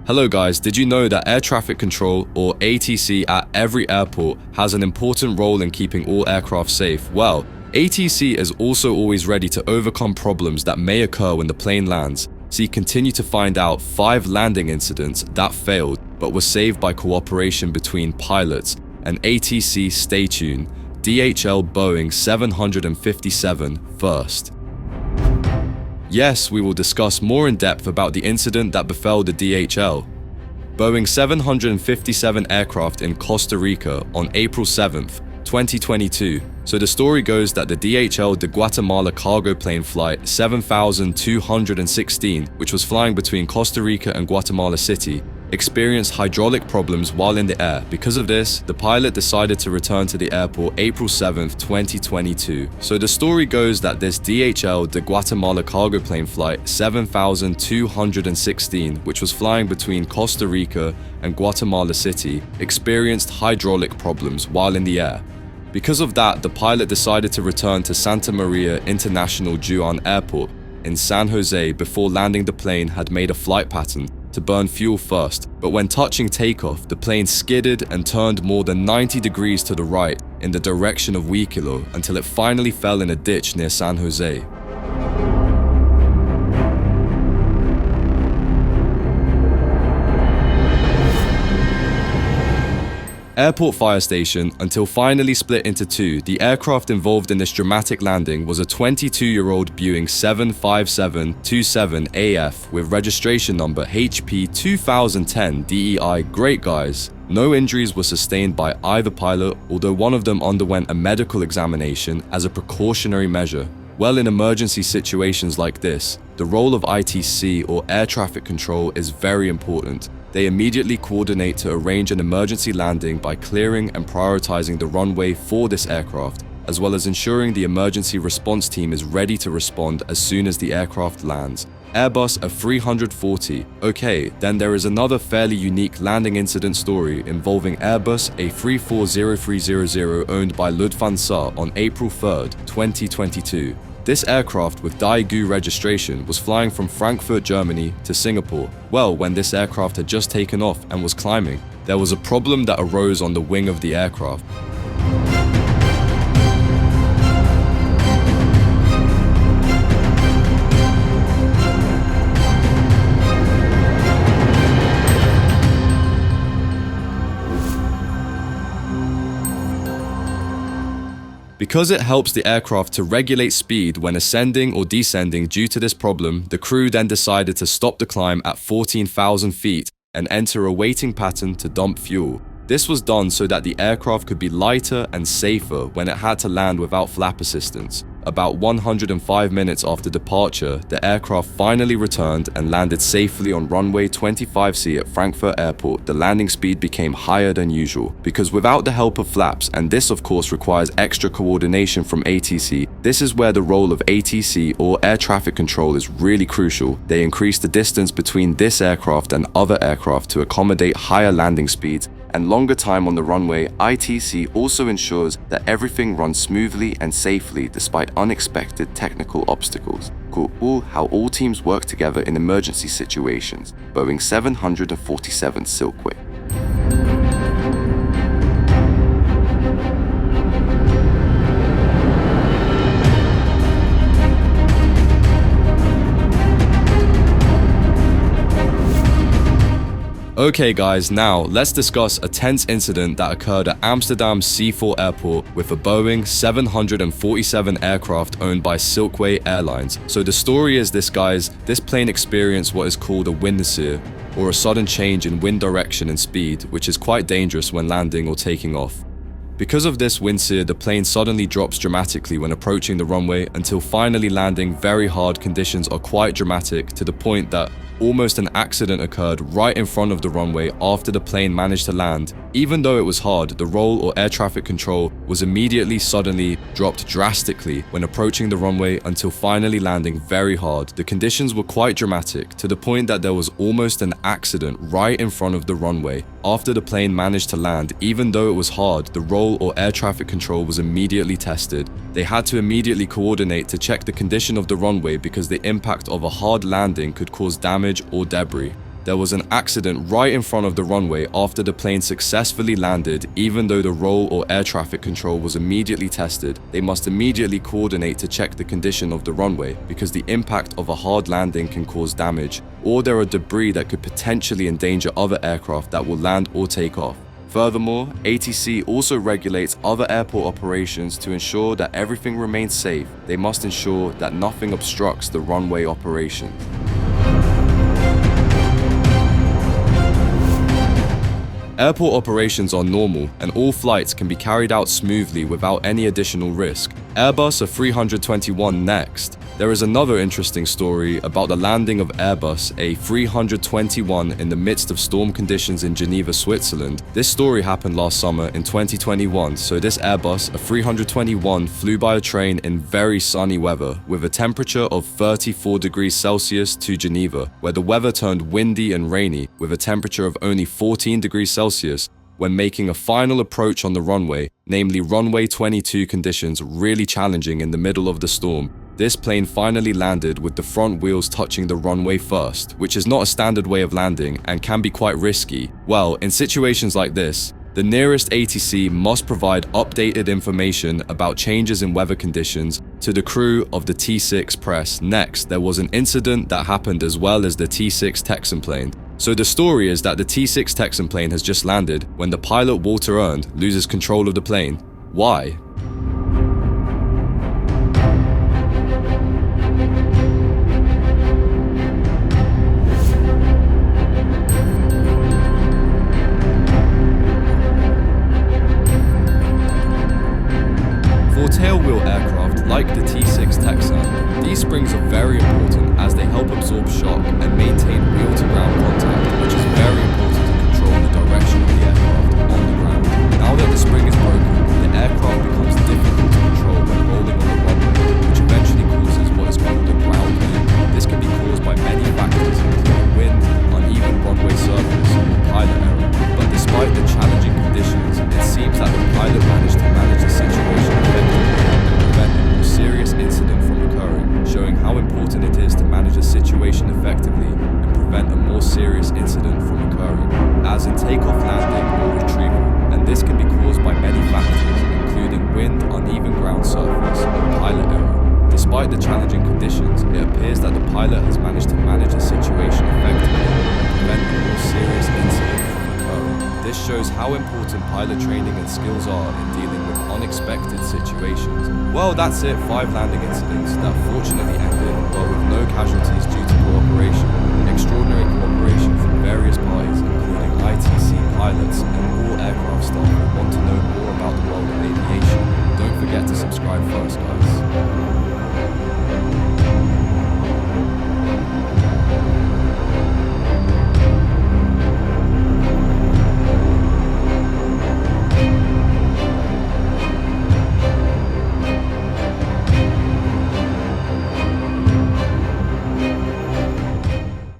Hello guys, did you know that air traffic control, or ATC, at every airport has an important role in keeping all aircraft safe? Well, ATC is also always ready to overcome problems that may occur when the plane lands. So you continue to find out 5 landing incidents that failed but were saved by cooperation between pilots and ATC. Stay tuned. DHL Boeing 757 first. Yes, we will discuss more in depth about the incident that befell the DHL Boeing 757 aircraft in Costa Rica on April 7th, 2022. So the story goes that the DHL de Guatemala cargo plane flight 7216, which was flying between Costa Rica and Guatemala City, experienced hydraulic problems while in the air. Because of this, the pilot decided to return to the airport April 7th, 2022. So the story goes that this DHL de Guatemala cargo plane flight 7216, which was flying between Costa Rica and Guatemala City, experienced hydraulic problems while in the air. Because of that, the pilot decided to return to Santa Maria International Juan Airport in San Jose before landing. The plane had made a flight pattern to burn fuel first, but when touching takeoff, the plane skidded and turned more than 90 degrees to the right in the direction of Huiquilo until it finally fell in a ditch near San Jose. Airport fire station until finally split into 2. The aircraft involved in this dramatic landing was a 22-year-old Boeing 757-27AF with registration number HP 2010 DEI. Great guys. No injuries were sustained by either pilot, although one of them underwent a medical examination as a precautionary measure. Well, in emergency situations like this, the role of ITC, or air traffic control, is very important. They immediately coordinate to arrange an emergency landing by clearing and prioritizing the runway for this aircraft, as well as ensuring the emergency response team is ready to respond as soon as the aircraft lands. Airbus A340. Okay, then there is another fairly unique landing incident story involving Airbus A340-300 owned by Lufthansa on April 3rd, 2022. This aircraft with Daegu registration was flying from Frankfurt, Germany to Singapore. Well, when this aircraft had just taken off and was climbing, there was a problem that arose on the wing of the aircraft. Because it helps the aircraft to regulate speed when ascending or descending. Due to this problem, the crew then decided to stop the climb at 14,000 feet and enter a waiting pattern to dump fuel. This was done so that the aircraft could be lighter and safer when it had to land without flap assistance. About 105 minutes after departure, the aircraft finally returned and landed safely on runway 25C at Frankfurt Airport. The landing speed became higher than usual because without the help of flaps, and this of course requires extra coordination from ATC, this is where the role of ATC, or air traffic control, is really crucial. They increased the distance between this aircraft and other aircraft to accommodate higher landing speeds and longer time on the runway. ITC also ensures that everything runs smoothly and safely despite unexpected technical obstacles. Cool how all teams work together in emergency situations. Boeing 747 Silkway. Okay guys, now let's discuss a tense incident that occurred at Amsterdam Schiphol Airport with a Boeing 747 aircraft owned by Silkway Airlines. So the story is this guys, this plane experienced what is called a windseer, or a sudden change in wind direction and speed, which is quite dangerous when landing or taking off. Because of this windseer, the plane suddenly drops dramatically when approaching the runway until finally landing. Very hard conditions are quite dramatic to the point that almost an accident occurred right in front of the runway after the plane managed to land. Even though it was hard, the roll, or air traffic control, was immediately suddenly dropped drastically when approaching the runway until finally landing very hard. The conditions were quite dramatic to the point that there was almost an accident right in front of the runway after the plane managed to land. Even though it was hard, the roll, or air traffic control, was immediately tested. They had to immediately coordinate to check the condition of the runway because the impact of a hard landing could cause damage or debris. there was an accident right in front of the runway after the plane successfully landed. Even though the roll or air traffic control was immediately tested, they must immediately coordinate to check the condition of the runway because the impact of a hard landing can cause damage, or there are debris that could potentially endanger other aircraft that will land or take off. Furthermore, ATC also regulates other airport operations to ensure that everything remains safe. They must ensure that nothing obstructs the runway operation. Airport operations are normal and all flights can be carried out smoothly without any additional risk. Airbus A321 next. There is another interesting story about the landing of Airbus A321 in the midst of storm conditions in Geneva, Switzerland. This story happened last summer in 2021, so this Airbus A321 flew by a train in very sunny weather with a temperature of 34 degrees Celsius to Geneva, where the weather turned windy and rainy with a temperature of only 14 degrees Celsius. When making a final approach on the runway, namely runway 22 conditions really challenging in the middle of the storm, this plane finally landed with the front wheels touching the runway first, which is not a standard way of landing and can be quite risky. Well, in situations like this, the nearest ATC must provide updated information about changes in weather conditions to the crew of the T6 press. Next, there was an incident that happened as well as the T6 Texan plane. So the story is that the T6 Texan plane has just landed when the pilot Walter Earned loses control of the plane. Why? For tailwheel aircraft like the T6 Texan, these springs are very important as they help absorb shock and maintain wheel-to-ground contact, which is very important to control the direction of the aircraft on the ground. Now that the spring is broken, the aircraft becomes difficult to control when rolling on the runway, which eventually causes what is called a ground loop. This can be caused by many factors, including wind, uneven runway surface, or pilot error. But despite the challenging conditions, it seems that the pilot managed to manage the situation effectively and prevent a more serious incident from occurring, showing how important it is to manage a situation effectively and prevent a more serious incident from occurring, as in takeoff, landing, or retrieval. And this can be caused by many factors, including wind, uneven ground surface, or pilot error. Despite the challenging conditions, it appears that the pilot has managed to manage the situation effectively and prevent a more serious incident from occurring. This shows how important pilot training and skills are in dealing with unexpected situations. Well, that's it, 5 landing incidents that fortunately ended, but with no casualties due to cooperation. Extraordinary cooperation from various parties, including ITC pilots and all aircraft staff who want to know more about the world of aviation. Don't forget to subscribe first, guys.